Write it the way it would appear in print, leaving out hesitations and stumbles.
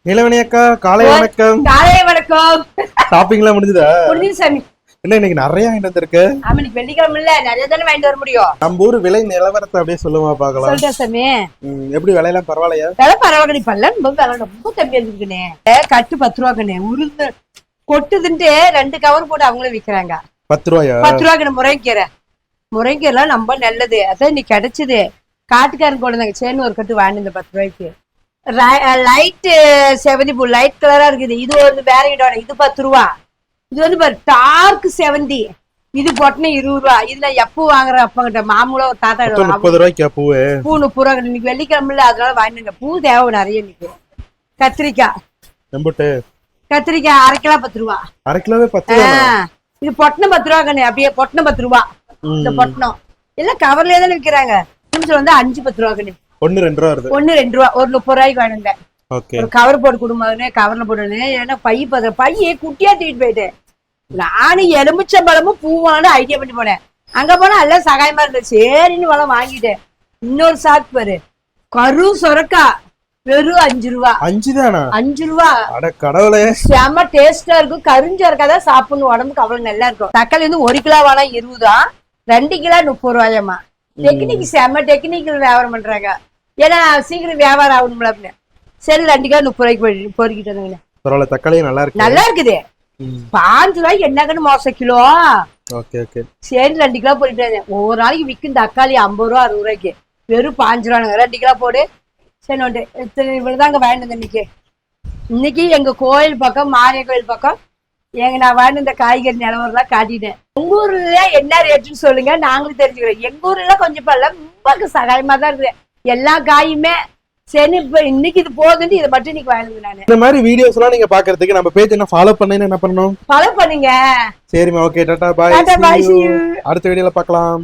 நிலவணி அக்கா, காலை வணக்கம். காலை வணக்கம். ஷாப்பிங்லாம் முடிஞ்சதா? முடிஞ்சு சாமி. என்ன இன்னைக்கு நிறைய வாங்கிட்டு வந்திருக்கு? ஆமா, இன்னைக்கு வெள்ளிக்கிழமை இல்ல, நிறைய தானே வாங்கிட்டு வர முடியும். நம்ம ஊர் விலை நிலவரத்தை அப்படியே சொல்லுமா பாக்கலாம். சொல்லிட்டேன் சாமி. எப்படி விலையெல்லாம் பரவாயில்லையா? விலை பரவாயில்ல, பல்லாம் ரொம்ப கம்மி இருக்குண்ணே. கட்டு 10 ரூபாய்க்குண்ணே. உருது கொட்டுதுன்ட்டு 2 கவர் போட்டு அவங்களும் விக்கிறாங்க. 10 ரூபாயா? 10 ரூபாய்க்கு முறைக்கீரை ரொம்ப நல்லது. அதான் இன்னைக்கு கிடைச்சது. காட்டுக்காரன் கொண்டாங்க சேர்ந்து ஒரு கட்டு வாங்கி இந்த 10 ரூபாய்க்கு. லைட் செவந்தி பூ லைட் கலரா இருக்குது. இது வந்து வேற கிட்ட இது 10 ரூபா. இது வந்து டார்க் செவந்தி. இது போட்டனா 20 ரூபா. இதுல எப்போ வாங்குற அப்பங்கிட்ட மாமூலா ஒரு தாத்தா 30 ரூபாய்க்கு பூ 30 ரூபா. இன்னைக்கு வெள்ளிக்கிழமை அதனால வாங்கிட்டு பூ தேவை நிறைய. இன்னைக்கு கத்திரிக்காய் அரை கிலோ 10 ரூபா. அரை கிலோவே 10 ரூபா. இது பொட்டணம் 10 ரூபா கண்ணு. அப்படியே பொட்டணம் 10 ரூபா. இந்த பொட்டணம் எல்லாம் கவர்லயே தானே விக்கிறாங்க. நிமிஷம் வந்து 5 10 ரூபா கண்ணு. 1 2 ரூபா வருது. 1 2 ரூபா. ஒரு 30 ரூபாய்க்கு வாங்கினேன். ஒரு கவர் போட்டு கொடுமாதுன்னு கவர்ல போட்டு. ஏன்னா பைய குட்டியா தூக்கிட்டு போயிட்டேன். நானும் எலுமிச்சம்பழமும் பூவானு ஐடியா பண்ணி போனேன். அங்க போனா எல்லாம் சகாயமா இருந்துச்சு. சரின்னு வளம் வாங்கிட்டேன். இன்னொரு சாக்கு பாரு, கரு சொரக்கா வெறும் 5 ரூபா. 5 தானா? 5 ரூபா. அட கடவுளே, செம டேஸ்டா இருக்கும். கருஞ்சொரக்கா தான் சாப்பிடணும், உடம்புக்கு அவ்வளவு நல்லா இருக்கும். தக்காளி வந்து 1 கிலோ வேணா 20 தான். 2 கிலோ 30 ரூபாயம்மா. டெக்னிக் செம டெக்னிக்கல் வியாபாரம் பண்றாங்க. ஏன்னா சீக்கிரம் வியாபாரம் ஆகணும்ல அப்படின்னு. சரி 2 கிலோ 30 ரூபாய்க்கு பொறுக்கிட்டு வந்தீங்க. பரவாயில்ல, தக்காளி நல்லா இருக்கு. நல்லா இருக்குது. 5 ரூபாய்க்கு என்னங்கன்னு மோசம் கிலோ. சரி 2 கிலோ போட்டுட்டு வந்தேன். ஒவ்வொரு நாளைக்கு விற்கும் தக்காளி 50 ரூபா 60 ரூபாய்க்கு. வெறும் 5 ரூபாங்க. 2 கிலோ போடு. சரி ஒன்று இவ்வளவுதாங்க வாங்கிட்டு வந்தேன். இன்னைக்கு எங்க கோயில் பக்கம், மாரிய கோயில் பக்கம் நான் வாங்கிட்டு இந்த காய்கறி நிலவரம் காட்டிட்டேன். உங்க ஊர்ல என்ன ரேட்டுன்னு சொல்லுங்க, நாங்களும் தெரிஞ்சுக்கிறோம். எங்க ஊர்ல கொஞ்சம் பல்ல ரொம்ப சகாயமா தான் இருக்குது எல்லா காயுமே. சரி இப்ப இன்னைக்கு இது போகுதுன்னு இதை மட்டும் இன்னைக்கு வாங்கினது நானு. இந்த மாதிரி வீடியோஸ் எல்லாம் நீங்க பாக்குறதுக்கு நம்ம பேஜ் என்ன ஃபாலோ பண்ணீங்கன்னா என்ன பண்ணணும்? ஃபாலோ பண்ணுங்க. சரிமா, ஓகே, டாடா பாய். டாடா பாய். அடுத்த வீடியோல பார்க்கலாம்.